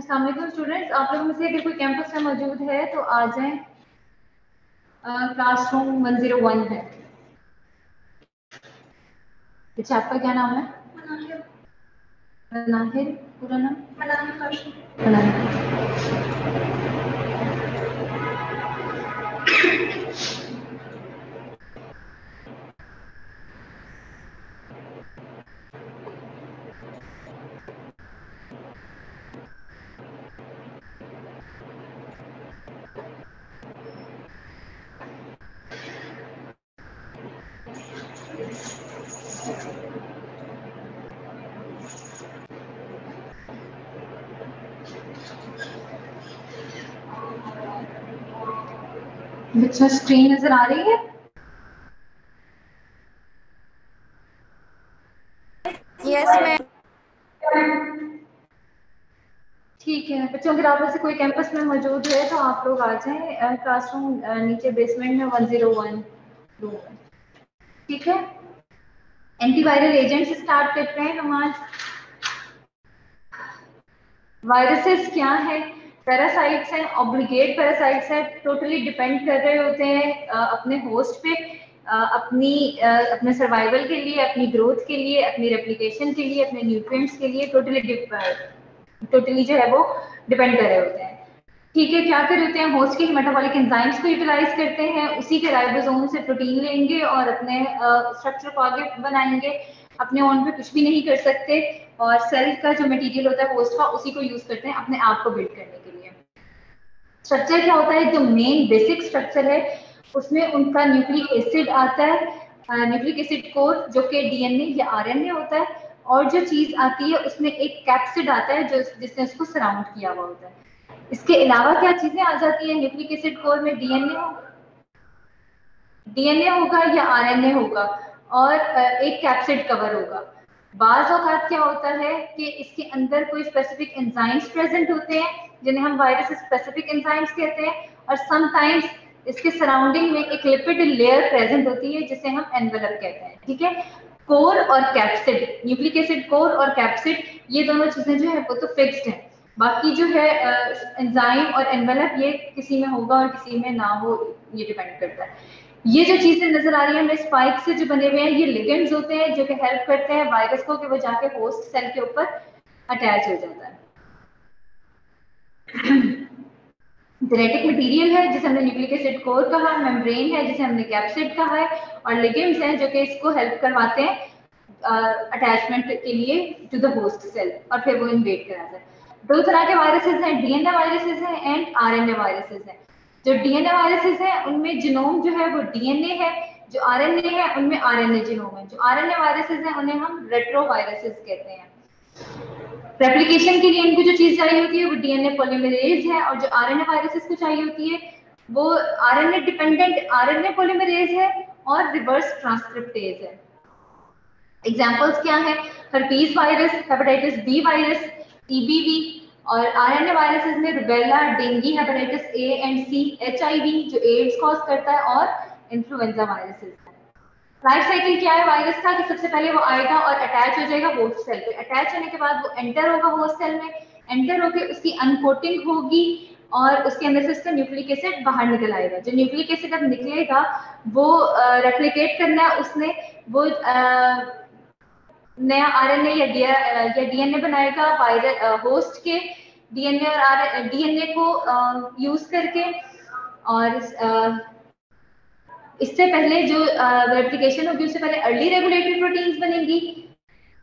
अस्सलाम वालेकुम स्टूडेंट्स, आप लोगों में से अगर कोई कैंपस में मौजूद है तो आ जाएं। क्लासरूम 101 है। अच्छा, आपका क्या नाम है? मनाहिर। पूरा नाम? अच्छा, स्क्रीन नजर आ रही है? Yes ma'am. ठीक है बच्चों, अगर आप में से कोई कैंपस में मौजूद है तो आप लोग आ जाएं। क्लासरूम नीचे बेसमेंट में 101 रूम है। ठीक है, एंटीवायरल एजेंट से स्टार्ट करते हैं हम आज। वायरसेस क्या है? पैरासाइट्स हैं, ऑब्लिगेट पैरासाइट्स हैं, टोटली डिपेंड कर रहे होते हैं अपने होस्ट पे, अपने सर्वाइवल के लिए, अपनी ग्रोथ के लिए, अपनी रेप्लिकेशन के लिए, अपने न्यूट्रिएंट्स के लिए टोटली जो है वो डिपेंड कर रहे होते हैं। ठीक है, क्या कर होते हैं? होस्ट के मेटाबॉलिक एंजाइम्स को यूटिलाइज करते हैं, उसी के राइबोसोम से प्रोटीन लेंगे और अपने स्ट्रक्चर को आगे बनाएंगे। अपने ओन पे कुछ भी नहीं कर सकते और सेल का जो मटेरियल होता है होस्ट का, उसी को यूज करते हैं अपने आप को बिल्ड करने के लिए। स्ट्रक्चर क्या होता है? जो मेन बेसिक स्ट्रक्चर है उसमें उनका न्यूक्लिक एसिड आता है, न्यूक्लिक एसिड कोर, जो कि डीएनए या आरएनए होता है, और जो चीज आती है उसमें एक कैप्सिड आता है जो जिसने उसको सराउंड किया हुआ होता है। इसके अलावा क्या चीजें आ जाती है न्यूक्लिक एसिड कोर में? डीएनए होगा या आरएनए होगा, और एक कैप्सिड कवर होगा। बाज औकात क्या होता है कि इसके अंदर कोई स्पेसिफिक एंजाइम्स प्रेजेंट होते हैं जिन्हें हम वायरस स्पेसिफिक एंजाइम्स कहते हैं, और समटाइम्स इसके सराउंडिंग में एक लिपिड लेयर प्रेजेंट होती है जिसे हम एनवेलप कहते हैं। ठीक है, कोर और कैप्सिड, न्यूक्लिक एसिड कोर और कैप्सिड, ये दोनों चीजें जो है वो तो फिक्स्ड है। बाकी जो है एंजाइम और एनवेलप, ये किसी में होगा और किसी में ना हो, ये डिपेंड करता है। ये जो चीजें नजर आ रही है हमें स्पाइक से जो बने हुए हैं, ये लिगेंड्स होते हैं जो कि हेल्प करते हैं वायरस को कि वो जाके होस्ट सेल के ऊपर अटैच हो जाता है। जेनेटिक मटेरियल है जिसे हमने न्यूक्लिक एसिड कोर कहा, मेम्ब्रेन है जिसे हमने कैप्सिड कहा है, और लिगेंड्स हैं जो कि इसको हेल्प करवाते हैं अटैचमेंट के लिए टू द होस्ट सेल, और फिर वो इन्वेड कराता है। दो तरह के वायरसेस हैं, डीएनए वायरसेस हैं एंड आरएनए वायरसेस हैं। जो डीएनए वायरसेस हैं उनमें जीनोम जो है वो डीएनए है, जो आरएनए है उनमें आरएनए जीनोम है। जो आरएनए वायरसेस हैं उन्हें हम रेट्रो वायरसेस कहते हैं। रेप्लिकेशन के लिए इनको जो चीज चाहिए होती है वो डीएनए पॉलीमरेज है, और जो आरएनए वायरसेस को चाहिए होती है वो आरएनए डिपेंडेंट आरएनए पॉलीमरेज है और रिवर्स ट्रांसक्रिप्टेज है। एग्जांपल्स क्या है? Herpes virus, hepatitis B virus, EBV, और आरएनए वायरसेस में rubella, dengue, hepatitis A and C, HIV जो एड्स कॉज करता है, और इन्फ्लुएंजा वायरसेस। लाइफ साइकिल क्या है वायरस का? कि सबसे पहले वो आएगा और अटैच हो जाएगा होस्ट सेल पे, अटैच होने के बाद वो एंटर होगा होस्ट सेल में, एंटर होकर उसकी अनकोटिंग होगी और उसके अंदर से उसका न्यूक्लिक एसिड बाहर निकल आएगा। जो न्यूक्लिक एसिड अब निकलेगा वो रेप्लिकेट करना है उसने, वो नया आरएनए या डीएनए बनाएगा वायरस होस्ट के डीएनए और डीएनए को यूज करके। और इससे पहले जो रेप्लिकेशन होगी उससे पहले अर्ली रेगुलेटरी प्रोटीन्स बनेंगी,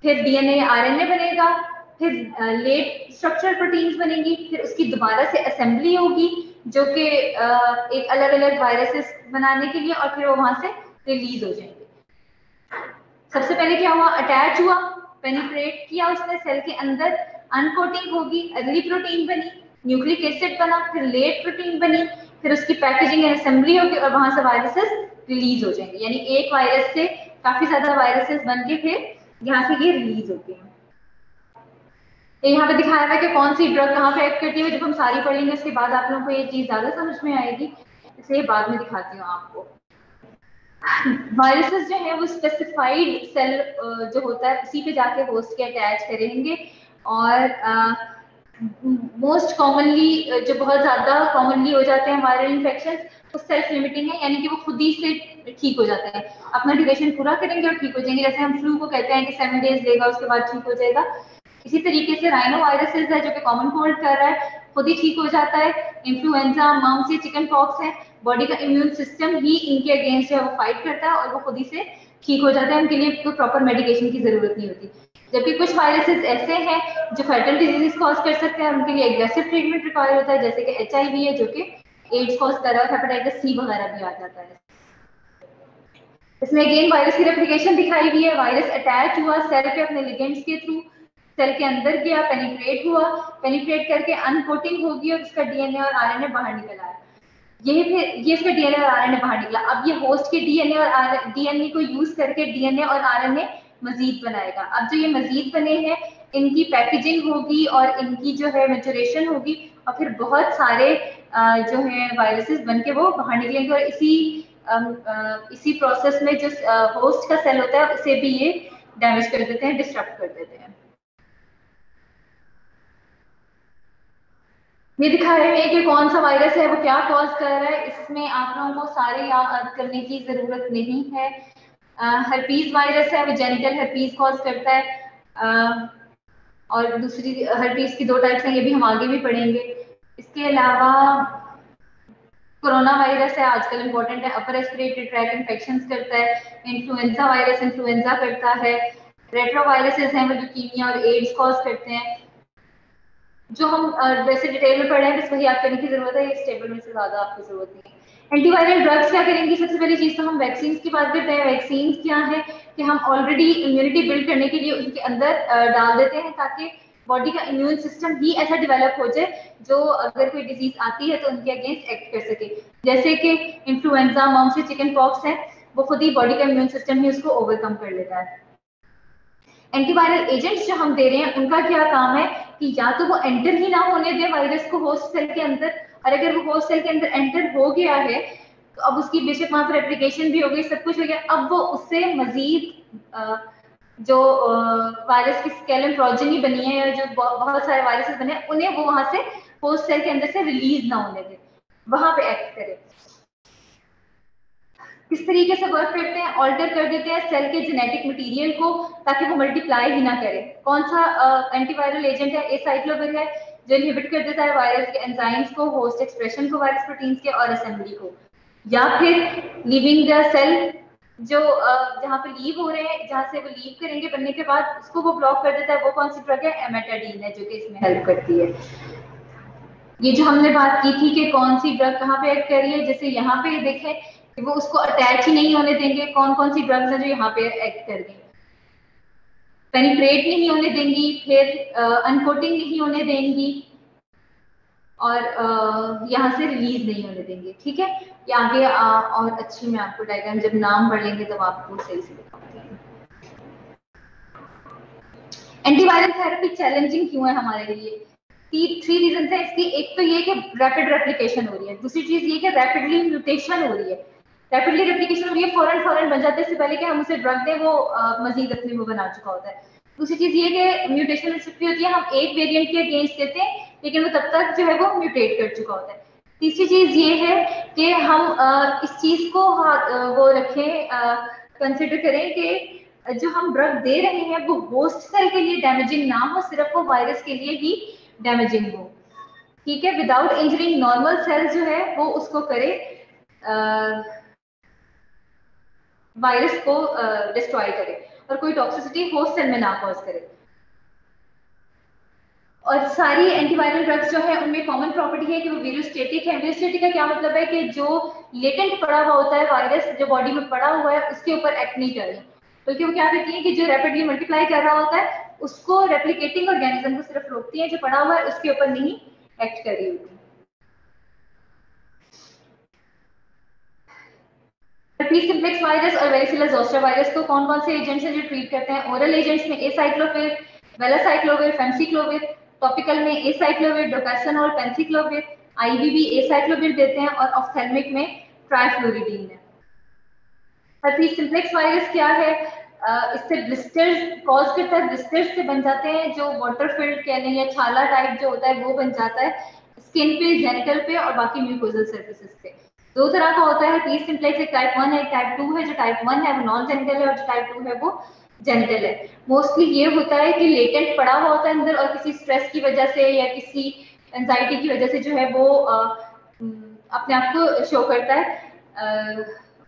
फिर डीएनए आरएनए बनेगा, फिर लेट स्ट्रक्चर प्रोटीन्स बनेंगी, फिर उसकी दोबारा से असेंबली होगी जो कि एक अलग अलग वायरसेस बनाने के लिए, और फिर वो वहां से रिलीज हो जाएंगे। सबसे पहले क्या हुआ? अटैच हुआ, पेनिट्रेट किया उसने सेल के अंदर, अनकोटिंग होगी, अर्ली प्रोटीन बनी, न्यूक्लिक एसिड बना, फिर लेट प्रोटीन बनी, फिर उसकी पैकेजिंग एंड असेंबली होगी और वहां से वायरसेस रिलीज हो जाएंगे। यानी एक वायरस से काफी ज्यादा वायरसेस बन के फिर यहाँ से ये रिलीज होते हैं। यहाँ पे दिखाया हुआ है कि कौन सी ड्रग कहाँ पे एक्ट करती है। जब हम सारी पढ़ लेंगे उसके बाद आप लोगों को ये चीज ज्यादा समझ में आएगी, इसलिए बाद में दिखाती हूँ आपको। वायरसेस जो है वो स्पेसिफाइड सेल जो होता है उसी पे जाके होस्ट के अटैच करेंगे, और मोस्ट कॉमनली जो बहुत ज्यादा कॉमनली हो जाते हैं वायरल इन्फेक्शन, वो सेल्फ लिमिटिंग है, यानी कि वो खुद ही से ठीक हो जाते हैं, अपना ड्यूरेशन पूरा करेंगे और ठीक हो जाएंगे। जैसे हम फ्लू को कहते हैं कि 7 डेज लेगा उसके बाद ठीक हो जाएगा, इसी तरीके से राइनो वायरसेस है जो कि कॉमन कोल्ड कर रहा है, खुद ही ठीक हो जाता है। इन्फ्लुएंजा, मम्स या चिकन पॉक्स है, बॉडी का इम्यून सिस्टम ही इनके अगेंस्ट जो है वो फाइट करता है और वो खुद ही से ठीक हो जाता है, उनके लिए कोई प्रॉपर मेडिकेशन की जरूरत नहीं होती। जबकि कुछ वायरसेस ऐसे हैं जो फैटल डिजीज कॉज कर सकते हैं, उनके लिए एग्रेसिव ट्रीटमेंट रिक्वायर होता है, जैसे कि HIV है जो कि एड्स कॉज कर रहा है, हेपेटाइटिस C वगैरह भी आ जाता है। इसमें अगेन वायरस की रेप्लिकेशन दिखाई दी है, वायरस अटैच हुआ सेल पे अपने लिगेंड्स के थ्रू, सेल के अंदर गया, पेनिट्रेट हुआ, पेनिट्रेट करके अनकोटिंग होगी और उसका DNA और RNA बाहर निकल आया। ये इसका DNA और RNA बाहर निकला। अब ये होस्ट के DNA और DNA को यूज करके DNA और RNA मजीद बनाएगा। अब जो ये मजीद बने हैं इनकी पैकेजिंग होगी और इनकी जो है मैच्योरेशन होगी और फिर बहुत सारे जो है वायरसेस बनके वो बाहर निकलेंगे और इसी प्रोसेस में जो होस्ट का सेल होता है उसे भी ये डैमेज कर देते हैं, डिस्ट्रक्ट कर देते हैं। ये दिखा रहे हैं कि कौन सा वायरस है वो क्या कॉज कर रहा है, इसमें आप लोगों को सारे याद करने की जरूरत नहीं है। हर्पीज वायरस है, वो जेनिटल हर्पीज कॉज करता है, और दूसरी हर्पीज की 2 टाइप्स हैं, ये भी हम आगे भी पढ़ेंगे। इसके अलावा कोरोना वायरस है, आजकल इंपॉर्टेंट है, अपर रेस्पिरेटरी ट्रैक इन्फेक्शन करता है। इन्फ्लुएंजा वायरस इन्फ्लुएंजा करता है। रेट्रोवायरसेस हैं वो ल्यूकीमिया और एड्स कॉज करते हैं, जो हम वैसे डिटेल में पढ़े हैं, बस वही याद करने की जरूरत है, इस टेबल में से ज्यादा आपको जरूरत नहीं है। एंटीवायरल ड्रग्स क्या करेंगी, सबसे पहली चीज तो हम वैक्सीन की बात करते हैं। वैक्सीन क्या है कि हम ऑलरेडी इम्यूनिटी बिल्ड करने के लिए उनके अंदर डाल देते हैं ताकि बॉडी का इम्यून सिस्टम ही ऐसा डेवलप हो जाए जो अगर कोई डिजीज आती है तो उनके अगेंस्ट एक्ट कर सके। जैसे कि इन्फ्लुएंजा, मम्स, चिकन पॉक्स है, वो खुद ही बॉडी का इम्यून सिस्टम ही उसको ओवरकम कर लेता है। एंटीवायरल एजेंट्स जो हम दे रहे हैं उनका क्या काम है कि या तो वो एंटर ही ना होने दे वायरस को होस्ट सेल के अंदर, और अगर वो होस्ट सेल के अंदर एंटर हो गया है तो अब उसकी बेशक वहां पर एप्लीकेशन भी हो गई, सब कुछ हो गया, अब वो उससे मजीद जो वायरस की स्केलन प्रोजेनी बनी है, जो बहुत सारे वायरसेस बने हैं, उन्हें वो वहां से होस्ट सेल के अंदर से रिलीज ना होने दे, वहां पे एक्ट करे। किस तरीके से वर्क करते हैं, ऑल्टर कर देते हैं सेल के जेनेटिक मटेरियल को ताकि वो मल्टीप्लाई ही ना करे। कौन सा एंटीवायरल एजेंट है, एसाइक्लोविर है, जो इनहिबिट कर देता है वायरस के एंजाइम्स को, होस्ट एक्सप्रेशन को वायरस प्रोटीन्स के और असेंबली को। या फिर लीविंग द सेल, जो जहाँ पे लीव हो रहे हैं, जहाँ से वो लीव करेंगे बनने के बाद उसको वो ब्लॉक कर देता है। वो कौन सी ड्रग है, एमेटाडीन है, जो कि इसमें हेल्प करती है। ये जो हमने बात की थी कि कौन सी ड्रग कहाँ पे एक्ट कर रही है, जैसे यहाँ पे देखें कि वो उसको अटैच ही नहीं होने देंगे, कौन कौन सी ड्रग्स हैं जो यहाँ पे एक्ट कर रही, पेनिट्रेट नहीं होने देंगी, फिर अनकोटिंग नहीं होने देंगी और यहाँ से रिलीज नहीं होने देंगे। ठीक है, ये आगे और अच्छी मैं आपको डायग्राम जब नाम पढ़ लेंगे तब आपको सही से दिखाऊंगी। एंटीवायरल थेरेपी चैलेंजिंग क्यों है हमारे लिए, 3 रीजन है इसकी। एक तो ये कि रैपिड रेप्लिकेशन हो रही है, दूसरी चीज ये कि रैपिडली म्यूटेशन हो रही है। रैपिडली रेप्लिकेशन हो रही है, फौरन बन जाते हैं, इससे पहले कि हम उसे ड्रग दें वो मजीद अपने वो बना चुका होता है। दूसरी चीज ये कि म्यूटेशन हो चुकी होती है, हम एक वेरिएंट के अगेंस्ट देते हैं लेकिन वो तब तक जो है वो म्यूटेट कर चुका होता है। तीसरी चीज ये है कि हम इस चीज को वो रखें, कंसिडर करें कि जो हम ड्रग दे रहे हैं वो होस्ट सेल के लिए डैमेजिंग ना हो, सिर्फ वो वायरस के लिए ही डैमेजिंग हो। ठीक है, विदाउट इंजरिंग नॉर्मल सेल जो है वो उसको करे, वायरस को डिस्ट्रॉय करे और कोई टॉक्सिसिटी होस्ट सेल में ना कॉज करे। और सारी एंटीवायरल ड्रग्स जो है उनमें कॉमन प्रॉपर्टी है कि वो वीरोस्टेटिक है। वीरोस्टेटिक का क्या मतलब है कि जो लेटेंट पड़ा हुआ होता है वायरस, जो बॉडी में पड़ा हुआ है उसके ऊपर एक्ट नहीं कर रही, बल्कि वो क्या करती है कि जो रैपिडली मल्टीप्लाई कर रहा होता है उसको, रेप्लिकेटिंग ऑर्गेनिज्म को सिर्फ रोकती है, जो पड़ा हुआ है उसके ऊपर नहीं एक्ट कर रही होती। herpes simplex वायरस और वेरिसिला जोस्टर वायरस को कौन कौन से एजेंट्स हैं जो ट्रीट करते हैं, ओरल एजेंट्स में एसाइक्लोविर, वेलासाइक्लोविर, फेंसिक्लोविर, टॉपिकल में एसाइक्लोविर, डोकासोनोल, पेंसिक्लोविर, आईवी भी एसाइक्लोविर देते हैं और ऑफ्थेल्मिक में ट्राइफ्लोरिडीन है। herpes simplex वायरस क्या है, इससे ब्लिस्टर्स कॉज करता है, ब्लिस्टर्स से बन जाते हैं जो वाटर फिल्ड कह लें या छाला टाइप जो होता है वो बन जाता है स्किन पे, जेनिटल पे और बाकी म्यूकोजल सर्फेसेस पे। दो तरह का होता है पी सिम्प्लेक्स, एक टाइप 1 है एक टाइप 2 है। जो टाइप 1 है वो नॉन जेनिटल है और जो टाइप 2 है वो जेनिटल है। मोस्टली ये होता है कि लेटेंट पड़ा हुआ होता है अंदर और किसी स्ट्रेस की वजह से या किसी एंजाइटी की वजह से जो है वो अपने आप को शो करता है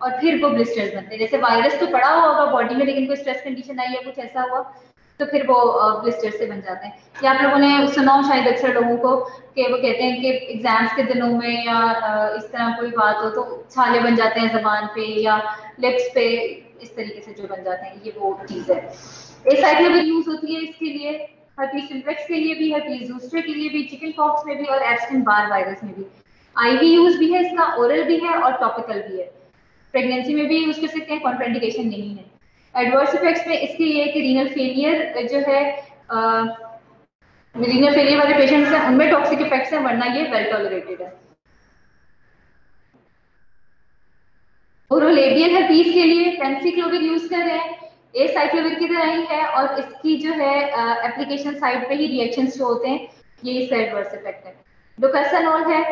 और फिर वो ब्लिस्टर्स बनते हैं। जैसे वायरस तो पड़ा हुआ होगा बॉडी में लेकिन कोई स्ट्रेस कंडीशन आई या कुछ ऐसा हुआ तो फिर वो ब्लिस्टर्स से बन जाते हैं। या आप लोगों ने सुना हो शायद अक्सर लोगों को कि वो कहते हैं कि एग्जाम्स के दिनों में या इस तरह कोई बात हो तो छाले बन जाते हैं जबान पे या लिप्स पे, इस तरीके से जो बन जाते हैं, ये वो चीज है। एसाइक्लोविर यूज होती है इसके लिए, herpes simplex के लिए भी, herpes zoster के लिए भी, चिकन पॉक्स में भी और एप्स्टेन बार वायरस में भी। आईवी यूज भी है इसका, ओरल भी है और टॉपिकल भी है। प्रेगनेंसी में भी यूज कर सकते हैं, कॉन्ट्राइंडिकेशन नहीं है। एडवर्स इफेक्ट्स में इसके ये कि रीनल फेलियर जो है, रीनल फेलियर वाले पेशेंट्स हैं उनमें टॉक्सिक इफेक्ट्स हैं, वरना ये वेल टॉलरेटेड है। ओरोलेबियल herpes के लिए पेंसिक्लोविर यूज कर रहे हैं, एसाइक्लोविर की तरह ही है और इसकी जो है एप्लीकेशन साइट पे ही रिएक्शंस जो होते हैं, ये इसका एडवर्स इफेक्ट है। डोकासानोल है,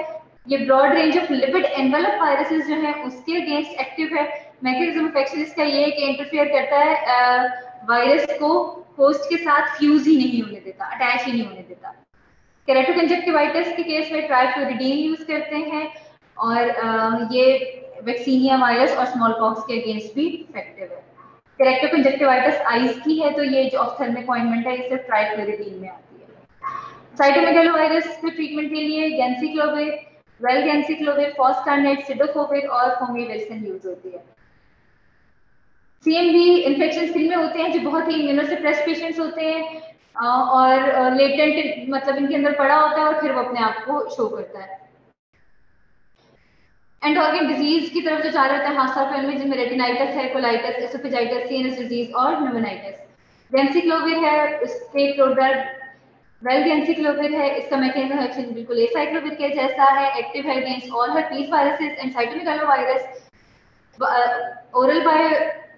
ये broad range of lipid envelope viruses जो है उसके अगेंस्ट एक्टिव है। मैकेनिज्म ऑफ एक्शन इसका ये है कि इंटरफेयर करता है वायरस को होस्ट के साथ फ्यूज ही नहीं होने देता, अटैच ही नहीं होने देता। केराटोकंजक्टिवाइटिस के केस में ट्राइफ्लोरिडीन यूज करते हैं और ये वैक्सीनिया वायरस और स्मॉल पॉक्स के अगेंस्ट भी इफेक्टिव है। केराटोकंजक्टिवाइटिस आइज की है तो ये जो ऑफ्थेल्मिक ऑइंटमेंट है इससे ट्राइफ्लोरिडीन में आती है। साइटोमेगालोवायरस के ट्रीटमेंट के लिए गेंसिक्लोविर, वेलगेंसिक्लोविर, फॉस्कार्नेट, सिडोफोविर और फोमिवेलिसन यूज होती है। सीएमवी इन्फेक्शन स्किन में होते हैं जो बहुत ही इम्यूनोसप्रेस पेशेंट्स होते हैं और लेटेंट मतलब इनके अंदर पड़ा होता है और फिर वो अपने आप को शो करता है। एंड ऑर्गन डिजीज की तरफ जो जा रहे होते हैं हादसा फैल में, जिनमें रेटिनाइटिस है, कोलाइटिस, एसोफेजाइटिस, सीएनएस डिजीज और न्यूमोनाइटिस। गेंसिक्लोविर है, उसके प्रोडक्ट वेलगेंसिक्लोविर है, इसका मैकेनिज्म ऑफ एक्शन बिल्कुल एसाइक्लोविर के जैसा है, एक्टिव है against all herpes viruses and cytomegalovirus. Oral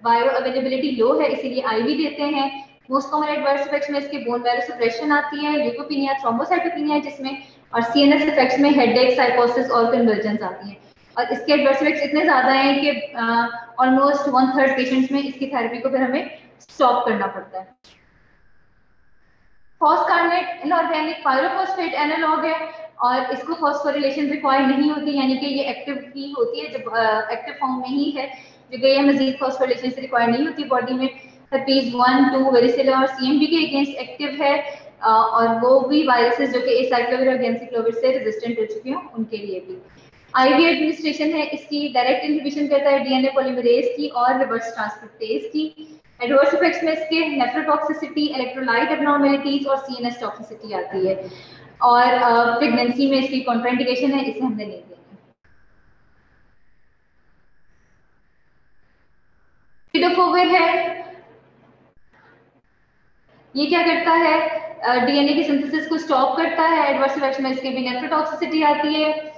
bio availability low है इसीलिए आईवी देते हैं। मोस्ट कॉमन एडवर्स इफेक्ट्स में इसके बोन मैरो सप्रेशन आती है, ल्यूकोपिनिया, थ्रोम्बोसाइटोपिनिया जिसमें, और सीएनएस इफेक्ट्स में हेडेक, साइकोसिस और कन्वर्जेंस आती है। और इसके एडवर्स इफेक्ट्स इतने ज्यादा हैं कि ऑलमोस्ट 1/3 पेशेंट्स में इसकी थेरेपी को फिर हमें स्टॉप करना पड़ता है। फॉस्कार्नेट इनऑर्गेनिक पायरोफॉस्फेट एनालॉग है और इसको फॉस्फोरिलेशन रिक्वायर नहीं होती, यानी कि ये एक्टिव ही होती है जब एक्टिव फॉर्म में ही है, जगह ये मजीद फॉस्फोरिलेशन से रिक्वायर नहीं होती बॉडी में। herpes 1, 2, वेरिसेला और सीएमवी के अगेंस्ट एक्टिव है और वो भी वायरसेस जो कि एसाइक्लोविर और गेंसिक्लोविर से रेजिस्टेंट हो चुके हैं उनके लिए भी। आईवी एडमिनिस्ट्रेशन है, इसकी डायरेक्ट इनहिबिशन करता है डीएनए पॉलीमरेज की और रिवर्स ट्रांसक्रिप्टेज की। एडवर्स इफेक्ट्स में इसके नेफ्रोटॉक्सिसिटी, इलेक्ट्रोलाइट एब्नॉर्मलिटीज और सीएनएस टॉक्सिसिटी आती है और प्रेगनेंसी में इसकी कॉन्ट्राइंडिकेशन है, इसे हमने नहीं देखी। सिडोफोविर है, ये क्या करता है डीएनए की सिंथेसिस को स्टॉप करता है। एडवर्स इफेक्ट्स में इसके भी नेफ्रोटॉक्सिसिटी आती है।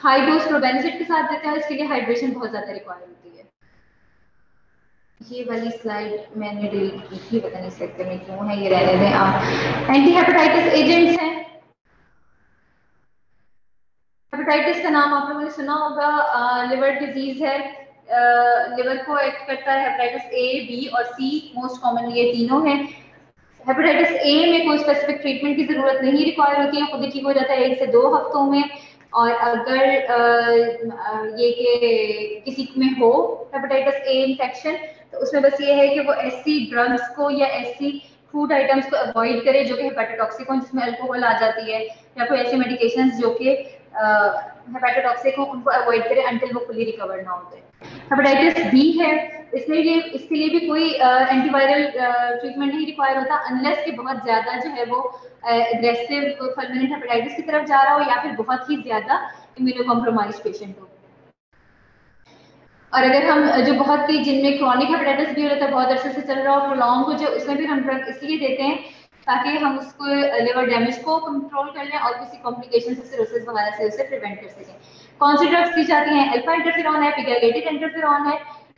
हाई डोज प्रोबेंजिट के साथ देते हैं, इसके लिए हाइड्रेशन बहुत ज्यादा रिक्वायर होती है। ये वाली स्लाइड मैंने डिलीट की थी, पता नहीं सकते में क्यों है, ये रहने दें आप। एंटी हेपेटाइटिस एजेंट्स हैं, हेपेटाइटिस का नाम आप लोगों ने सुना होगा, लिवर डिजीज है, लिवर को एक्ट करता है। हेपेटाइटिस ए, बी और सी मोस्ट कॉमन ये तीनों हैं। हेपेटाइटिस ए में कोई स्पेसिफिक ट्रीटमेंट की जरूरत नहीं रिक्वायर होती है, खुद ही ठीक हो जाता है 1 से 2 हफ्तों में। और अगर ये कि किसी में हो हेपेटाइटिस ए इन्फेक्शन तो उसमें बस ये है कि वो ऐसी ड्रग्स को या ऐसी फूड आइटम्स को अवॉइड करे जो कि हेपेटोटॉक्सिक हो, जिसमें अल्कोहल आ जाती है, या कोई ऐसी मेडिकेशंस जो कि हेपेटोटॉक्सिक हो, उनको अवॉइड करे अंटिल वो फुली रिकवर ना होते। हेपेटाइटिस बी है, इसके लिए भी कोई एंटीवायरल ट्रीटमेंट नहीं रिक्वायर होता अनलेस कि बहुत ज्यादा जो है वो एग्रेसिव फल्मिनेंट हेपेटाइटिस की तरफ जा रहा हो या फिर बहुत ही ज्यादा इम्यूनो कॉम्प्रोमाइज पेशेंट हो। और अगर हम जो बहुत ही जिनमें क्रॉनिक हेपेटाइटिस भी हो रहा था, बहुत अरसे से चल रहा हो, प्रोलॉन्ग हो, जो उसमें भी हम ड्रग इसलिए देते हैं ताकि हम उसको लिवर डैमेज को कंट्रोल कर लें और किसी कॉम्प्लिकेशन से, सिरोसिस वगैरह से उसे प्रिवेंट कर सकें। कौन सी ड्रग्स दी जाती हैं? अल्फा इंटरफेरॉन है, पिगैलेटेड इंटरफेरॉन है,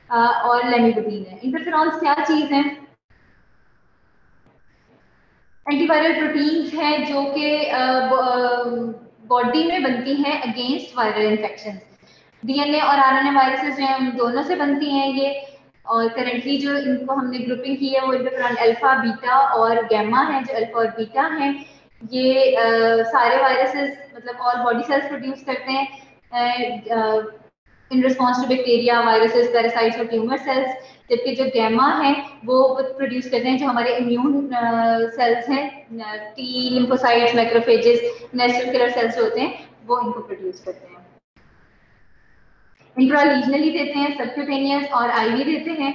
और लेमिबुटीन है। इंटरफेरॉन्स क्या चीज है? एंटीवायरल प्रोटीन्स हैं जो कि बॉडी में बनती हैं अगेंस्ट वायरल इन्फेक्शन। डीएनए और आरएनए वायरसेस जो हैं दोनों से बनती हैं ये, और करंटली जो इनको हमने ग्रुपिंग की है वो इंटरफेरॉन अल्फा, बीटा और गैमा है। जो अल्फा और बीटा हैं ये सारे वायरसेस मतलब ऑल बॉडी सेल्स प्रोड्यूस करते हैं in response to bacteria, viruses, parasites और ट्यूमर सेल्स। जबकि जो गैमा है वो प्रोड्यूस करते हैं जो हमारे इम्यून सेल्स हैं, T lymphocytes, macrophages, natural killer cells होते हैं वो इनको प्रोड्यूस करते हैं। इंट्रालीजनली देते हैं, सबक्यूटेनियस और आईवी देते हैं।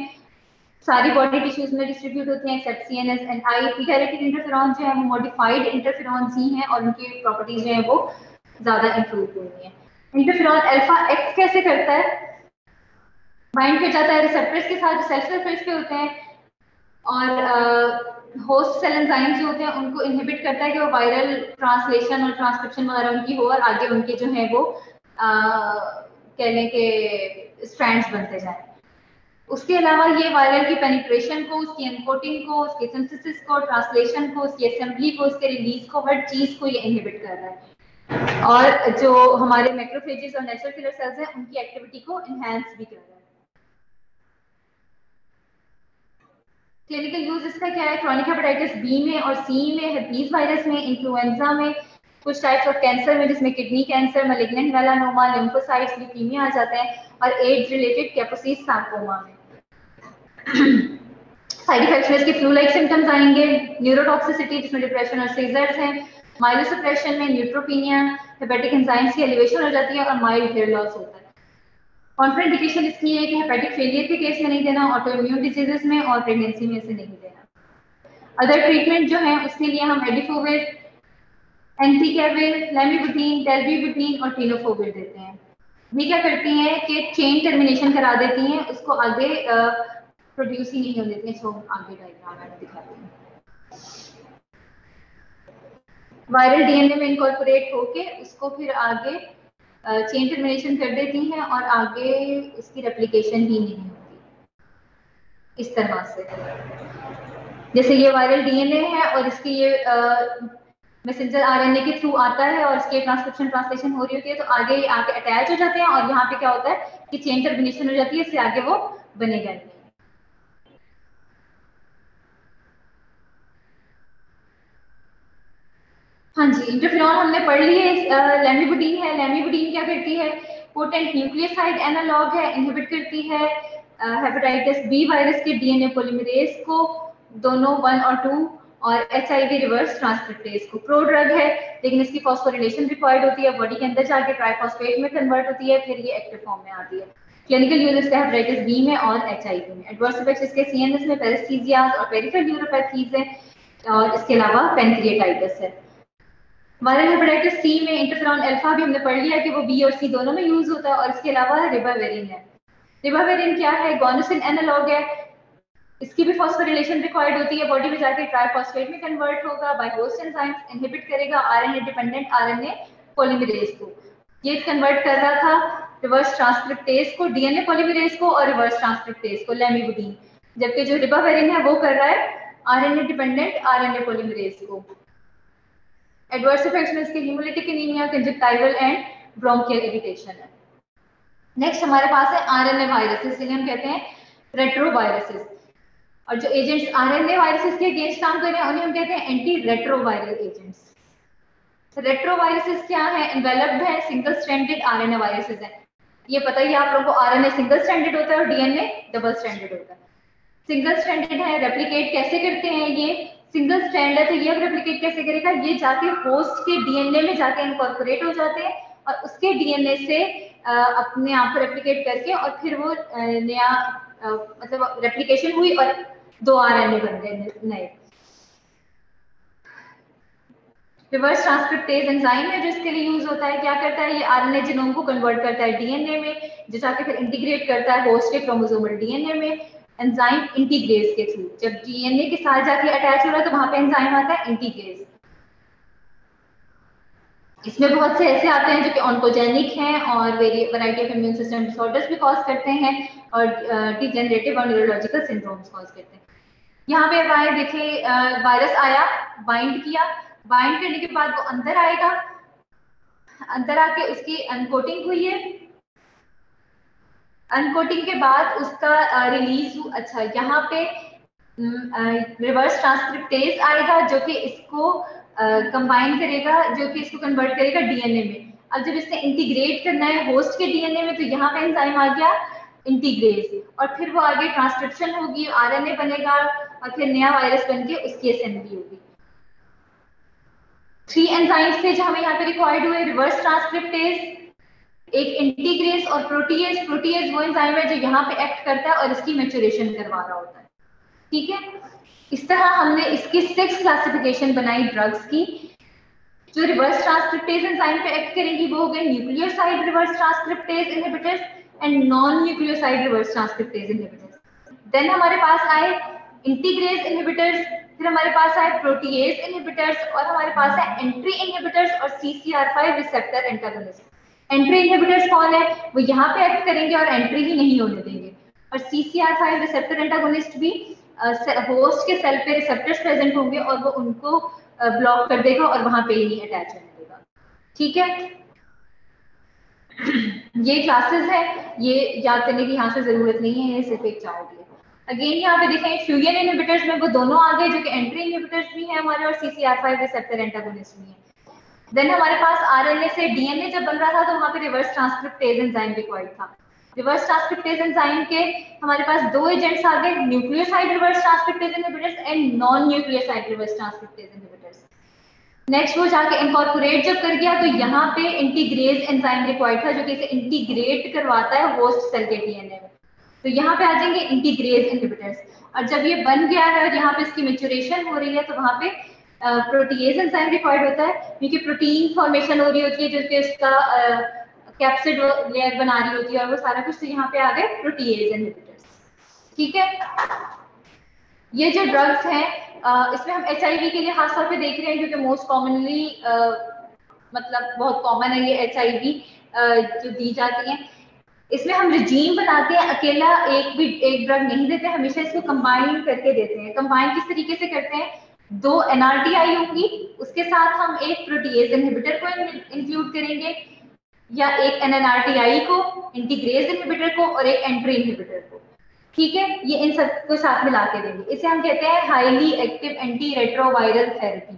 सारी बॉडी टिश्यूज में डिस्ट्रीब्यूट होते हैं एक्सेप्ट सीएनएस एंड आई। पी-डायरेक्टेड इंटरफेरॉन जो है वो मॉडिफाइड इंटरफेरॉन्स ही हैं और उनकी प्रॉपर्टीज जो है वो ज्यादा इंप्रूव हुई हैं। इंटरफेरॉन अल्फा एक्ट कैसे करता है? बाइंड कर जाता है रिसेप्टर्स के साथ जो सेल सरफेस पे होते हैं और होस्ट सेल एंजाइम्स जो होते हैं उनको इनहिबिट करता है कि वो वायरल ट्रांसलेशन और ट्रांसक्रिप्शन वगैरह उनकी हो और आगे उनके जो है वो कह लें कि स्ट्रैंड्स बनते जाएं। उसके अलावा ये वायरल की पेनिट्रेशन को, उसकी एनकोडिंग को, उसके सिंथेसिस को, ट्रांसलेशन को, उसकी असेंबली को, उसके रिलीज को, हर चीज को ये इनहिबिट कर रहा है। और जो हमारे मैक्रोफेजेस और नेचुरल किलर सेल्स हैं उनकी एक्टिविटी को एनहांस भी कर रहा है। क्लिनिकल यूज इसका क्या है? क्रॉनिक हेपेटाइटिस बी में और सी में, herpes वायरस में, इन्फ्लुएंजा में, कुछ टाइप्स ऑफ कैंसर में जिसमें kidney cancer, malignant melanoma, lymphocytes, leukaemia आ जाते हैं, और एड्स रिलेटेड कैपोसिस सार्कोमा में। साइड इफेक्ट्स में इसके फ्लू लाइक सिम्टम्स आएंगे, न्यूरोटॉक्सिसिटी जिसमें डिप्रेशन और सीजर्स हैं, माइलोसप्रेशन में न्यूट्रोपिनिया, हेपेटिक एंजाइम्स की एलिवेशन हो जाती है और माइल्ड हेयर लॉस होता है। कॉन्ट्राइंडिकेशन इसकी है कि हेपेटिक फेलियर के केस में नहीं देना, ऑटो इम्यून डिजीजेस में और प्रेगनेंसी में इसे नहीं देना। अदर ट्रीटमेंट जो है उसके लिए हम एडिफोविर, एंटीकेविर, लेमिबुटीन, टेल्बुटिन और टेनोफोविर देते हैं। ये क्या करती हैं कि चेन टर्मिनेशन करा देती हैं, उसको आगे प्रोड्यूस ही नहीं होने देती हैं। सो आगे डायग्राम में दिखाती हैं। वायरल डीएनए में इनकॉर्पोरेट होके उसको फिर आगे चेन टर्मिनेशन कर देती हैं और आगे इसकी रेप्लिकेशन ही नहीं होती इस तरह से। जैसे ये वायरल डीएनए है और इसकी ये मैसेंजर आरएनए के थ्रू आता है और इसके ट्रांसक्रिप्शन ट्रांसलेशन हो रही होती है, तो आगे ये आके अटैच हो जाते हैं और यहाँ पे क्या होता है कि चेन टर्मिनेशन हो जाती है, इससे आगे वो बनेगा नहीं। हाँ जी, इंटरफेरॉन हमने पढ़ ली है। लेमिबुटीन है, लेमिबुटीन क्या करती है? पोटेंट न्यूक्लियोसाइड एनालॉग है, इनहिबिट करती है हेपेटाइटिस बी वायरस के डीएनए पॉलीमरेज को, दोनों 1 और 2, और एचआईवी रिवर्स ट्रांसक्रिप्टेज को। प्रो ड्रग है लेकिन इसकी फॉस्फोरिलेशन रिक्वायर्ड होती है, बॉडी के अंदर जाके ट्राइफॉस्फेट में कन्वर्ट होती है, फिर ये एक्टिव फॉर्म में आती है। क्लिनिकल यूज इसका हेपेटाइटिस बी में और एचआईवी में। एडवर्स इफेक्ट्स इसके सीएनएस में पेरिस्थीजियाज और पेरिफेरल न्यूरोपैथीज है, और इसके अलावा पेनक्रिएटाइटिस है। वायरल हेपेटाइटिस सी में इंटरफेरॉन अल्फा भी हमने पढ़ लिया कि वो बी और सी दोनों में यूज होता है, और इसके अलावा रिबाविरिन है। रिबाविरिन क्या है? गॉनोसिन एनालॉग है, इसकी भी फॉस्फोरिलेशन रिक्वायर्ड होती है, बॉडी में जाके ट्राइफॉस्फेट में कन्वर्ट होगा बाय होस्ट एंजाइम्स, इनहिबिट करेगा आरएनए डिपेंडेंट आरएनए पॉलीमरेज को। ये कन्वर्ट कर रहा था रिवर्स ट्रांसक्रिप्टेज को, डीएनए पॉलीमरेज को और रिवर्स ट्रांसक्रिप्टेज को, लेमिबुटीन। जबकि जो रिबाविरिन है वो कर रहा है आरएनए डिपेंडेंट आरएनए पॉलीमरेज को। एडवर्स इफेक्ट्स में इसके haemolytic anaemia, conjunctival and bronchial irritation है। नेक्स्ट हमारे पास है आरएनए वायरसेस, जिन्हें हम कहते हैं रेट्रोवायरसेस। और जो एजेंट्स आरएनए वायरसेस के अगेंस्ट काम कर रहे हैं उन्हें हम कहते हैं एंटी रेट्रोवायरल एजेंट्स। रेट्रोवायरसेस क्या है? एन्वेलप्ड है, सिंगल स्ट्रैंडेड आरएनए वायरसेस है। ये पता ही आप लोगों को, आरएनए सिंगल स्ट्रैंडेड होता है और डीएनए डबल स्ट्रैंडेड होता है। सिंगल स्ट्रैंडेड है, रेप्लिकेट कैसे करते हैं? ये सिंगल स्ट्रैंड है तो ये अब रेप्लिकेट कैसे करेगा? ये जाके होस्ट के डीएनए में जाके इनकॉर्पोरेट हो जाते हैं और उसके डीएनए से अपने आप को रेप्लिकेट करके और फिर वो नया मतलब रेप्लिकेशन हुई और 2 आरएनए बन गए नए। रिवर्स ट्रांसक्रिप्टेज एंजाइम है जो इसके लिए यूज होता है। क्या करता है? ये आरएनए जीनोम को कन्वर्ट करता है डीएनए में, जो जाके फिर इंटीग्रेट करता है होस्ट के क्रोमोसोमल डीएनए में एंजाइम इंटीग्रेज के थ्रू। जब डीएनए के साथ जाके अटैच हो रहा है तो वहां पे एंजाइम आता है इंटीग्रेज। इसमें बहुत से ऐसे आते हैं जो कि ऑन्कोजेनिक हैं और variety of immune system disorders भी कॉज करते हैं और डिजेनरेटिव और न्यूरोलॉजिकल सिंड्रोम्स कॉज करते हैं। यहाँ पे वायर देखिए, वायरस आया, बाइंड किया, बाइंड करने के बाद वो अंदर आएगा, अंदर आके उसकी अनकोटिंग हुई है, अनकोटिंग के बाद उसका रिलीज अच्छा यहाँ पे रिवर्स ट्रांसक्रिप्टेज आएगा जो कि इसको कंबाइन करेगा, जो कि इसको कन्वर्ट करेगा डीएनए में। अब जब इसने इंटीग्रेट करना है होस्ट के डीएनए में तो यहाँ पे एंजाइम आ गया इंटीग्रेज, और फिर वो आगे ट्रांसक्रिप्शन होगी, आरएनए बनेगा और फिर नया वायरस बनके उसकी असेंबली होगी। 3 एंजाइम्स थे जो हमें यहाँ पे रिक्वायर्ड हुए, रिवर्स ट्रांसक्रिप्टेज, एक इंटीग्रेज और प्रोटीएज। प्रोटीएज वो एंजाइम है जो यहाँ पे एक्ट करता है और इसकी मैच्योरेशन करवा रहा होता है, ठीक है। इस तरह हमने इसकी 6 क्लासिफिकेशन बनाई ड्रग्स की। जो रिवर्स ट्रांसक्रिप्टेज एंजाइम पे एक्ट करेंगी वो हो गए nucleoside reverse transcriptase inhibitors and non nucleoside reverse transcriptase inhibitors. Then हमारे पास आए इंटीग्रेज इनहिबिटर्स, फिर हमारे पास आए प्रोटीएज इनहिबिटर्स और हमारे पास है एंट्री इनहिबिटर्स और CCR5 receptor antagonist. Entry inhibitors कौन है, वो यहाँ पे एक्ट करेंगे और एंट्री ही नहीं होने देंगे, और CCR5 रिसेप्टर एंटागोनिस्ट भी होस्ट के सेल पे रिसेप्टर्स प्रेजेंट होंगे और वो उनको ब्लॉक कर देगा और वहां पे ही नहीं अटैच होने देगा, ठीक है। ये क्लासेस है, ये याद करने की यहाँ से जरूरत नहीं है, ये सिर्फ एक चार्ट है। अगेन यहाँ पे देखें फ्यूजन इनहिबिटर्स में वो दोनों आ गए जो कि एंट्री इनहिबिटर्स भी हैं हमारे और CCR5 रिसेप्टर एंटागोनिस्ट भी हैं। देन हमारे पास आरएनए से डीएनए जब बन रहा था तो वहां पे रिवर्स ट्रांसक्रिप्टेज एंजाइम रिक्वायर्ड था। रिवर्स ट्रांसक्रिप्टेज एंजाइम के हमारे पास 2 एजेंट्स आ गए, nucleoside reverse transcriptase inhibitors and non nucleoside reverse transcriptase inhibitors. Next वो जाके इनकॉर्पोरेट जब कर गया तो यहाँ पे इंटीग्रेज एंजाइम रिक्वायर्ड था जो कि इसे इंटीग्रेट करवाता है होस्ट सेल के डीएनए में, तो यहाँ पे आ जाएंगे इंटीग्रेज इनहिबिटर्स। और जब ये बन गया है और यहाँ पे इसकी मैच्योरेशन हो रही है तो वहाँ पे प्रोटीएज एंजाइम रिक्वायर्ड होता है क्योंकि प्रोटीन फॉर्मेशन हो रही होती है जो कि उसका कैप्सिड लेयर बना रही होती है और वो सारा कुछ, तो यहाँ पे आ गए प्रोटीएज इनहिबिटर्स, ठीक है। ये जो ड्रग्स हैं इसमें हम HIV के लिए खास तौर पे देख रहे हैं क्योंकि मोस्ट कॉमनली मतलब बहुत कॉमन है ये HIV जो दी जाती है। इसमें हम रिजीम बनाते हैं, अकेला एक ड्रग नहीं देते, हमेशा इसको कंबाइन करके देते हैं। कंबाइन किस तरीके से करते हैं, 2 NRTI होगी, उसके साथ हम एक प्रोटीएज इनहिबिटर को इंक्लूड करेंगे या एक NNRTI को, इंटीग्रेज इनहिबिटर को और एक एंट्री इनहिबिटर को, ठीक है। ये इन सबको साथ मिला के देंगे, इसे हम कहते हैं highly active anti retroviral therapy,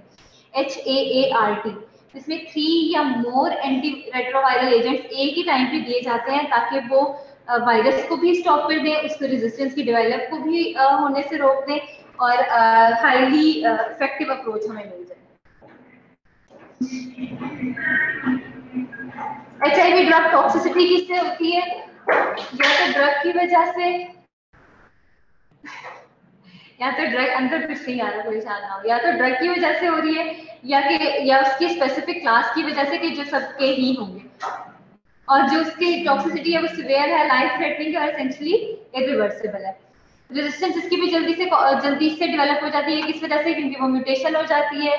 HAART। इसमें 3 या मोर एंटी रेट्रोवायरल एजेंट्स एक ही टाइम पे दिए जाते हैं ताकि वो वायरस को भी स्टॉप कर दें, उसको रेजिस्टेंस की डेवलप को भी होने से रोक दें और हाईली इफेक्टिव अप्रोच हमें मिल जाए। HIV ड्रग टॉक्सिसिटी किससे होती है, या तो ड्रग की वजह से, या तो ड्रग अंदर कुछ नहीं आ रहा, परेशान ना हो, या तो ड्रग की वजह से हो रही है या उसकी स्पेसिफिक क्लास की वजह से कि जो सबके ही होंगे, और जो उसकी टॉक्सिसिटी है वो सीवियर है, लाइफ थ्रेटनिंग है और एसेंशियली इरिवर्सिबल है। रेजिस्टेंस इसकी भी जल्दी से डेवलप हो जाती है, किस वजह से, क्योंकि वो म्यूटेशन हो जाती है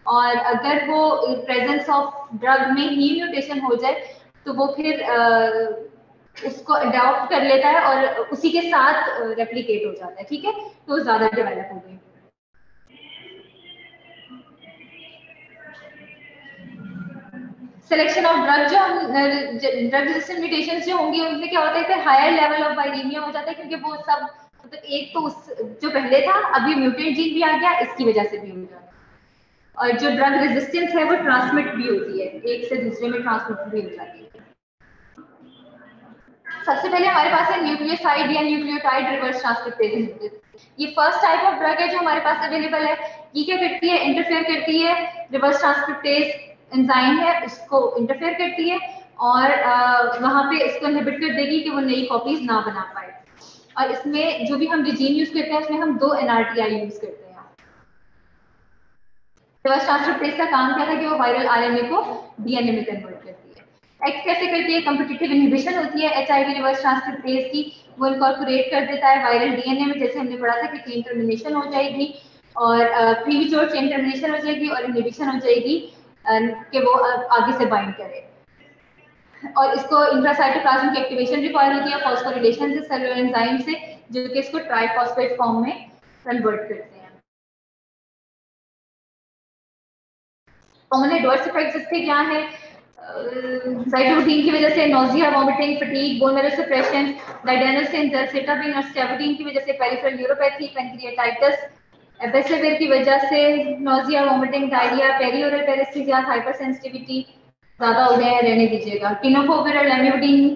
और अगर वो प्रेजेंस ऑफ ड्रग में ही म्यूटेशन हो जाए तो वो फिर उसको अडॉप्ट कर लेता है और उसी के साथ रेप्लिकेट हो जाता है, ठीक है, तो ज्यादा डेवलप हो गई। सिलेक्शन ऑफ ड्रग, जो हम ड्रग रेजिस्टेंट म्यूटेशंस जो होंगी उनमें क्या होता है कि हायर लेवल ऑफ वायरीमिया हो जाता है क्योंकि वो सब मतलब एक तो उस जो पहले था अभी म्यूटेंट जीन भी आ गया, इसकी वजह से भी हो जाता है। और जो ड्रग रेजिस्टेंस है वो ट्रांसमिट भी होती है, एक से दूसरे में ट्रांसमिट भी हो जाती है। सबसे पहले हमारे पास है न्यूक्लियोसाइड या न्यूक्लियोटाइड रिवर्स ट्रांसक्रिप्टेज इनहिबिटर। ये फर्स्ट टाइप ऑफ ड्रग है जो हमारे पास अवेलेबल है। ये क्या करती है, इंटरफेयर करती है, रिवर्स ट्रांसक्रिप्टेज एंजाइम है उसको इंटरफेयर करती है और वहां पे इसको इनहिबिट कर देगी कि वो नई कॉपीज ना बना पाए। और इसमें जो भी हम रिजीन यूज करते हैं उसमें हम 2 NRTI यूज करते हैं। रिवर्स ट्रांसक्रिप्टेज का काम क्या था कि वो वायरल RNA को DNA में कन्वर्ट करती है। एक्ट कैसे करती है, कम्पिटिटिव इनहिबिशन होती है HIV रिवर्स ट्रांसक्रिप्टेज की, वो इनकॉर्पोरेट कर देता है वायरल DNA में, जैसे हमने पढ़ा था कि चेन टर्मिनेशन हो जाएगी और प्रीमेच्योर चेन टर्मिनेशन हो जाएगी और इनहिबिशन हो जाएगी कि वो आगे से बाइंड करे। और इसको इंट्रासाइटोप्लाज्म की एक्टिवेशन रिक्वायर होती है फॉस्फोरिलेशन से, सेलुलर एंजाइम से, जो कि इसको ट्राइफॉस्फेट फॉर्म में कन्वर्ट करते हैं। कॉमन एडवर्स इफेक्ट्स इसके क्या है? साइटोकिन की वजह से nausea, vomiting, fatigue, bone marrow suppression, didanosine, zalcitabine और स्टेबुटिन की वजह से पेरिफेरल न्यूरोपैथी, पैंक्रियाटाइटिस, एपेसेविर की वजह से nausea, vomiting, diarrhoea, perioral paraesthesia, hyper sensitivity ज्यादा हो गए रहने दीजिएगा, टिनोफोविर और लेम्यूडिन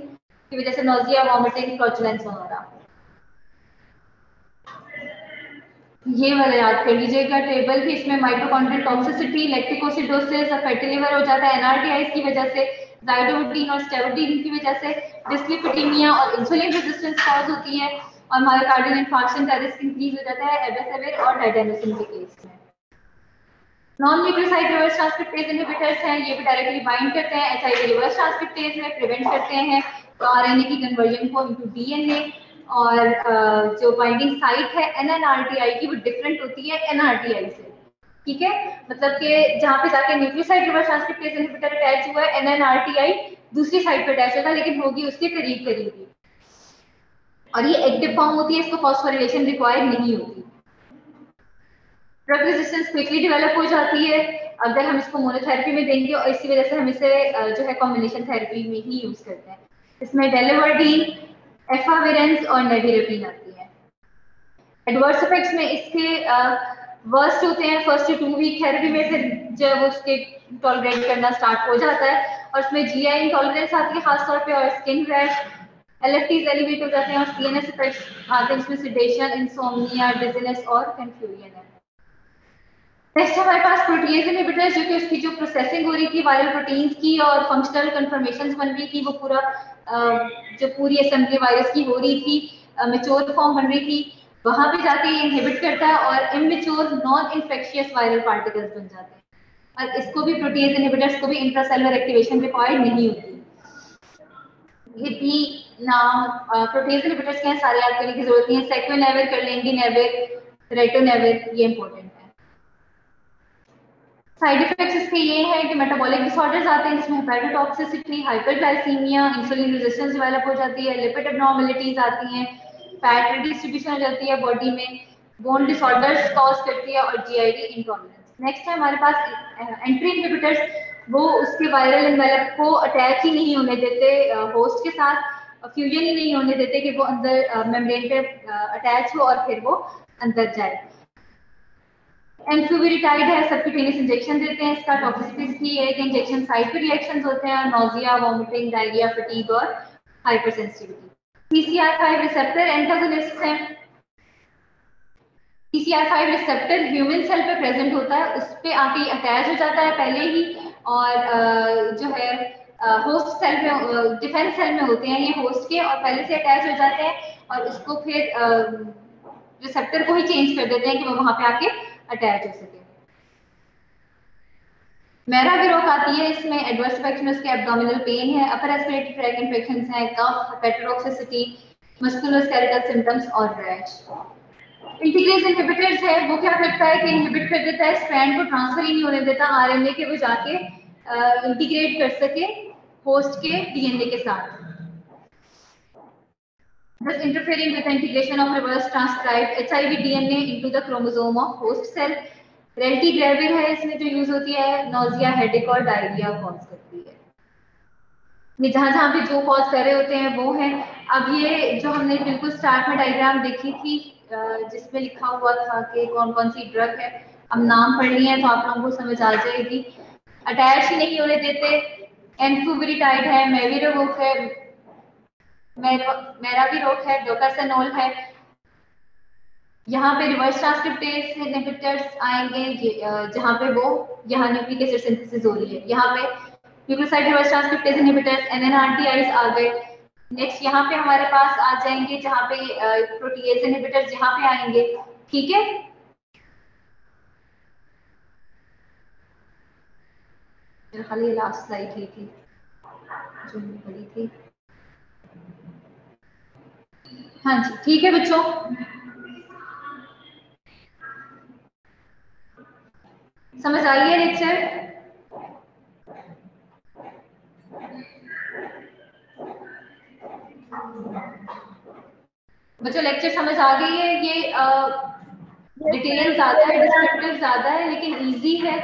की वजह से नोजिया, वॉमिटिंग, फ्लैचुलेंस वगैरह। ये वाला याद कर लीजिएगा टेबल भी, इसमें माइटोकॉन्ड्रियल टॉक्सिसिटी, लैक्टिकोसिडोसिस और फैटी लिवर हो जाता है एनआरटीआईज की वजह से, जाइडोबुटीन और स्टेबुटीन की वजह से डिस्लिपिडीमिया और इंसुलिन रेजिस्टेंस कॉज होती है, और मायोकार्डियल इंफार्क्शन का रिस्क इंक्रीज हो जाता है एबेसेविर और डायडेनोसिन के केस में। Non nucleoside reverse transcriptase inhibitors हैं, ये भी डायरेक्टली बाइंड करते हैं एचआईवी रिवर्स ट्रांसक्रिप्टेज में, प्रिवेंट करते हैं आरएनए की कन्वर्जन को इनटू डीएनए, और जो बाइंडिंग साइट है एनएनआरटीआई की वो डिफरेंट होती है एनआरटीआई से, ठीक है। मतलब कि जहाँ पे जाके nucleoside reverse transcriptase inhibitor attach हुआ है, एनएनआरटीआई दूसरी साइड पे अटैच होगा, लेकिन होगी उसके करीब करीब ही, और ये एक्टिव फॉर्म होती है, इसको फॉस्फोरिलेशन रिक्वायर नहीं होती। ड्रग रेजिस्टेंस क्विकली डेवलप हो जाती है अगर हम इसको मोनोथेरेपी में देंगे, और इसी वजह से हम इसे जो है कॉम्बिनेशन थेरेपी में ही यूज करते हैं। इसमें डेलिवर्डीन, एफाविरेंस और नेविरेपिन आती है। एडवर्स इफेक्ट्स में इसके वर्स्ट होते हैं फर्स्ट 2 वीक थेरेपी में, फिर जब उसके टॉलरेट करना स्टार्ट हो जाता है, और उसमें जीआई इंटॉलरेंस आती है खासतौर पे, और स्किन रैश, एलएफटीज एलिवेट हो जाते हैं, और सीएनएस इफेक्ट्स आते हैं, इसमें सेडेशन, इंसोम्निया, डिजीनेस और कंफ्यूजन है। नेक्स्ट हमारे पास प्रोटीएज इनहिबिटर्स, जो कि उसकी जो प्रोसेसिंग हो रही थी वायरल प्रोटीन्स की और फंक्शनल कन्फर्मेशंस बन रही थी, वो पूरा जो पूरी असेंबली वायरस की हो रही थी, मैच्योर फॉर्म बन रही थी, वहां पे जाके ये इनहिबिट करता है और immature non infectious viral particles बन जाते हैं, और इसको भी प्रोटीएज इनहिबिटर्स को भी इंट्रासेलुलर एक्टिवेशन रिक्वायर्ड नहीं होती। ये भी नाम प्रोटीएज इनहिबिटर्स के सारे याद करने की जरूरत नहीं है, सेक्वेनेविर, करलेंडिनेविर, रेटोनेविर, ये इंपॉर्टेंट है। साइड इफेक्ट्स इसके ये हैं कि मेटाबॉलिक डिसऑर्डर्स आते हैं, जिसमें hepatotoxicity, hyperglycaemia, insulin resistance develop हो जाती है, लिपिड एब्नॉर्मलिटीज आती हैं, फैट रिडिस्ट्रीब्यूशन हो जाती है बॉडी में, बोन डिसऑर्डर्स कॉज करती है, और जीआईडी इंटॉलरेंस। नेक्स्ट है हमारे पास एंट्री इनहिबिटर्स, वो उसके वायरल एनवेलप को अटैच ही नहीं होने देते होस्ट के साथ, फ्यूजन ही नहीं होने देते कि वो अंदर मेम्ब्रेन पे अटैच हो और फिर वो अंदर जाए। एंफ्लुविरिटाइड है, सबक्यूटेनियस इंजेक्शन देते हैं, इसका टॉक्सिसिटी है कि इंजेक्शन साइट पे रिएक्शंस होते हैं, नोजिया, वॉमिटिंग, डायरिया, फटीग और हाइपरसेंसिटिविटी। CCR5 रिसेप्टर एंटागोनिस्ट हैं। CCR5 रिसेप्टर ह्यूमन सेल पे प्रेजेंट होता है, उस पे आके अटैच हो जाता है पहले ही, और जो है होस्ट सेल में, डिफेंस सेल में होते हैं ये होस्ट के, और पहले से अटैच हो जाते हैं, और उसको फिर रिसेप्टर को ही चेंज कर देते हैं कि वो वहां पे आके अटैच हो सके। मेरा भी रोक आती है इसमें, एडवर्स इफेक्ट्स में उसके एब्डोमिनल पेन है, अपर रेस्पिरेटरी ट्रैक इन्फेक्शंस हैं, कफ, हेपेटोटॉक्सिसिटी, मस्कुलोस्केलेटल सिम्टम्स और रैश। इंटीग्रेज इनहिबिटर्स है, वो क्या करता है कि इनहिबिट कर देता है, स्ट्रैंड को ट्रांसफर ही नहीं होने देता आरएनए के, वो जाके इंटीग्रेट कर सके होस्ट के डीएनए के साथ, thus interfering with the integration of reverse transcribed HIV DNA into the chromosome of host cell। रेल्टिग्रेविर है, इसमें जो यूज होती है नोजिया, हेडेक और डायरिया कॉज करती है। ये जहां जहां पे जो कॉज कर रहे होते हैं वो है। अब ये जो हमने बिल्कुल स्टार्ट में डायग्राम देखी थी जिसमें लिखा हुआ था कि कौन कौन सी ड्रग है, अब नाम पढ़ लिए हैं तो आप लोगों को समझ आ जाएगी। अटैच ही नहीं होने देते, एनफ्लुविरिटाइड है, मेविरोवोक है, मेरा भी रोक है, डोकासेनोल है। यहाँ पे रिवर्स ट्रांसक्रिप्टेज इनहिबिटर्स आएंगे, जहाँ पे वो यहाँ न्यूक्लिक एसिड सिंथेसिस हो रही है, यहाँ पे न्यूक्लियोसाइड रिवर्स ट्रांसक्रिप्टेज इनहिबिटर्स एनएनआरटीआईज आ गए। नेक्स्ट यहाँ पे हमारे पास आ जाएंगे जहाँ पे प्रोटीएज इनहिबिटर्स यहाँ पे आएंगे, ठीक है। खाली लास्ट स्लाइड ही थी जो पड़ी थी। हाँ जी ठीक है बच्चों, समझ आई है लेक्चर? बच्चों लेक्चर समझ आ गई है? ये डिटेल ज्यादा है, डिस्क्रिप्टिव ज्यादा है, लेकिन इजी है।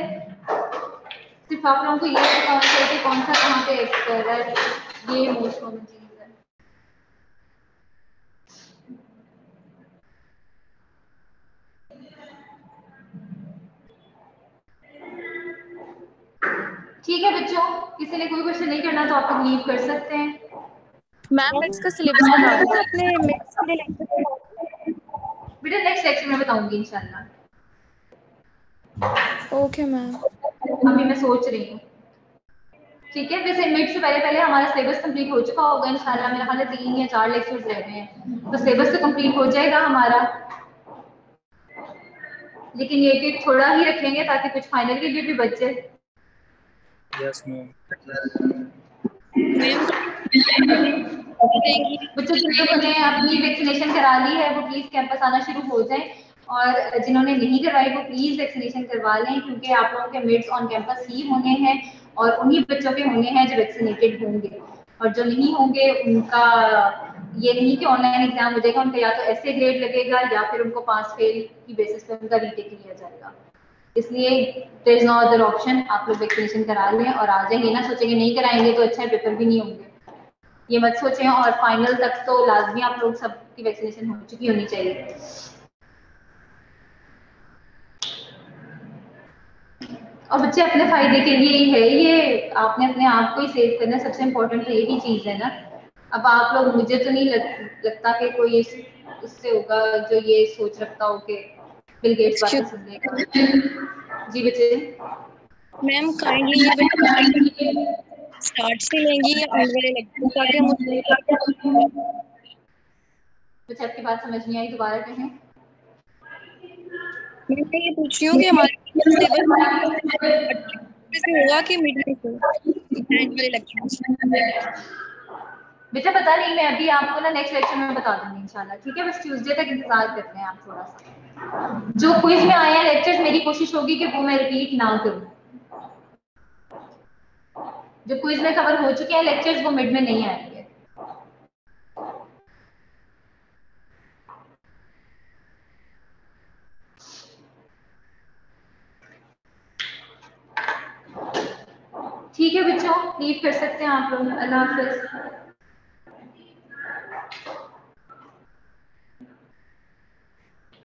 सिर्फ आप लोगों को ये पता होना चाहिए कि कौन सा कहाँ पे एक्ट कर रहा है, ये मोस्ट कॉमन चीज है। ठीक है बच्चों, किसी ने कोई क्वेश्चन नहीं करना तो आप लोग लीव कर सकते हैं। मैम मिट्स का सिलेबस बता दो अपने मिट्स के लिए। बेटा नेक्स्ट लेक्चर में बताऊंगी इंशाल्लाह। Okay ma'am. अभी मैं सोच रही हूँ। ठीक है, वैसे मिड से पहले पहले हमारा सिलेबस कंप्लीट हो चुका होगा इंशाल्लाह। मेरा ख्याल है 3 या 4 लेक्चर्स रह गए हैं, तो सिलेबस तो कंप्लीट हो जाएगा हमारा। लेकिन ये कि थोड़ा ही रखेंगे ताकि कुछ फाइनल के लिए भी बच जाए। Yes ma'am. मैम बच्चों जिन लोगों ने अपनी वैक्सीनेशन करा ली है वो प्लीज कैंपस आना शुरू हो जाएं, और जिन्होंने नहीं करवाई वो प्लीज वैक्सीनेशन करवा लें, क्योंकि आप लोगों के मिड्स ऑन कैंपस ही होने हैं और उन्हीं बच्चों के होने हैं जो वैक्सीनेटेड होंगे। और जो नहीं होंगे उनका ये नहीं कि ऑनलाइन एग्जाम हो जाएगा, उनका या तो ऐसे ग्रेड लगेगा या फिर उनको पास फेल की बेसिस पे उनका रीटेक लिया जाएगा। इसलिए there is no other option, आप लोग वैक्सीनेशन करा लें और आ जाएंगे। ना सोचेंगे नहीं कराएंगे तो अच्छा पेपर भी नहीं होंगे, ये मत सोचें। और फाइनल तक तो लाजमी आप लोग सबकी वैक्सीनेशन हो चुकी होनी चाहिए। और बच्चे अपने फायदे के लिए ही है ये, आपने अपने आप को ही सेव करना, सबसे इम्पोर्टेंट तो यही चीज है ना। अब आप लोग, मुझे तो नहीं लगता कि कोई उससे होगा जो ये सोच रखता हो कि बिल गेट्स बातें सुन लेगा। जी बच्चे। मैम काइंडली ये बता स्टार्ट से लेंगी या एंड वाले लेक्चर ताकि मुझे। बच्चे आपकी बात समझ नहीं आई, दोबारा कहें। मैं ये पूछ रही हूँ कि हमारे सिलेबस से होगा कि मिड में से एंड वाले लेक्चर। बेटा पता नहीं, मैं अभी आपको ना नेक्स्ट लेक्चर में बता दूंगी इंशाल्लाह। ठीक है, बस ट्यूसडे तक इंतजार करते हैं आप थोड़ा सा। जो क्विज में आए हैं लेक्चर्स, मेरी कोशिश होगी कि वो मैं रिपीट ना करूं। जो क्विज में कवर हो चुके हैं लेक्चर्स वो मिड में नहीं आएंगे। ठीक है बच्चों, लीव कर सकते हैं आप लोग। अल्लाह हाफिज।